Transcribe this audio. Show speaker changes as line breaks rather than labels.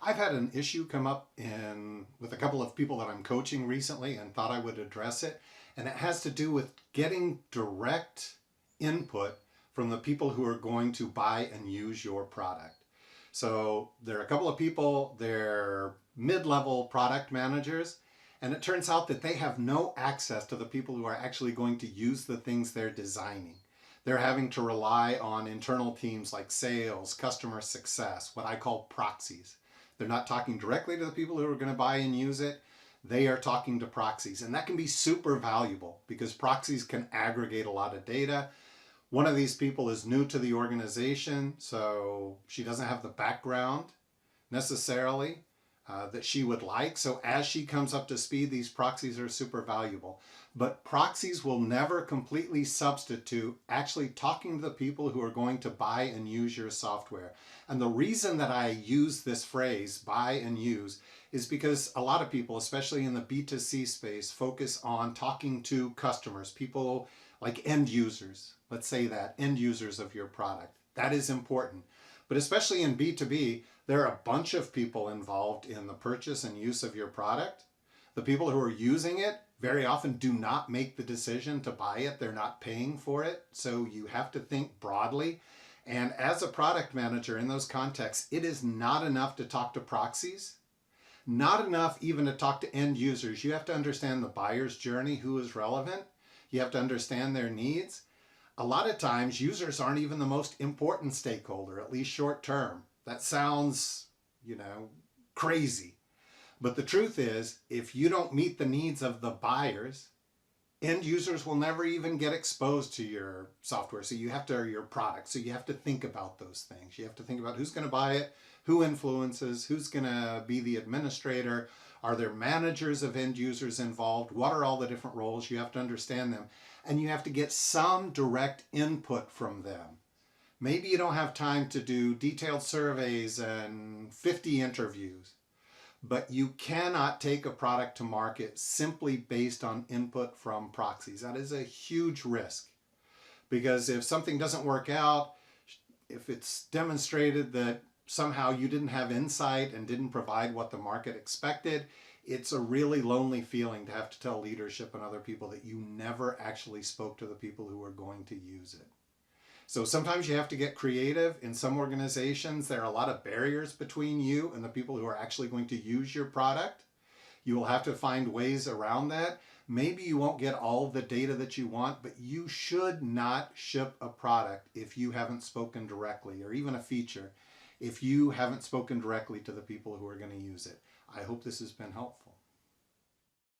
I've had an issue come up with a couple of people that I'm coaching recently and thought I would address it. And it has to do with getting direct input from the people who are going to buy and use your product. So there are a couple of people, they're mid-level product managers, and it turns out that they have no access to the people who are actually going to use the things they're designing. They're having to rely on internal teams like sales, customer success, what I call proxies. They're not talking directly to the people who are going to buy and use it. They are talking to proxies, and that can be super valuable because proxies can aggregate a lot of data. One of these people is new to the organization, so she doesn't have the background necessarily that she would like. So as she comes up to speed, these proxies are super valuable. But proxies will never completely substitute actually talking to the people who are going to buy and use your software. And the reason that I use this phrase, buy and use, is because a lot of people, especially in the B2C space, focus on talking to customers, people like end users. Let's say that, end users of your product. That is important. But especially in B2B, there are a bunch of people involved in the purchase and use of your product. The people who are using it very often do not make the decision to buy it. They're not paying for it. So you have to think broadly. And as a product manager in those contexts, it is not enough to talk to proxies. Not enough even to talk to end users. You have to understand the buyer's journey, who is relevant. You have to understand their needs. A lot of times, users aren't even the most important stakeholder, at least short term. That sounds, crazy. But the truth is, if you don't meet the needs of the buyers, end users will never even get exposed to your software. So you have to, or your product. So you have to think about those things. You have to think about who's going to buy it, who influences, who's going to be the administrator. Are there managers of end users involved? What are all the different roles? You have to understand them. And you have to get some direct input from them. Maybe you don't have time to do detailed surveys and 50 interviews, but you cannot take a product to market simply based on input from proxies. That is a huge risk, because if something doesn't work out, if it's demonstrated that somehow you didn't have insight and didn't provide what the market expected, it's a really lonely feeling to have to tell leadership and other people that you never actually spoke to the people who are going to use it. So sometimes you have to get creative. In some organizations, there are a lot of barriers between you and the people who are actually going to use your product. You will have to find ways around that. Maybe you won't get all the data that you want, but you should not ship a product if you haven't spoken directly, or even a feature, if you haven't spoken directly to the people who are going to use it. I hope this has been helpful.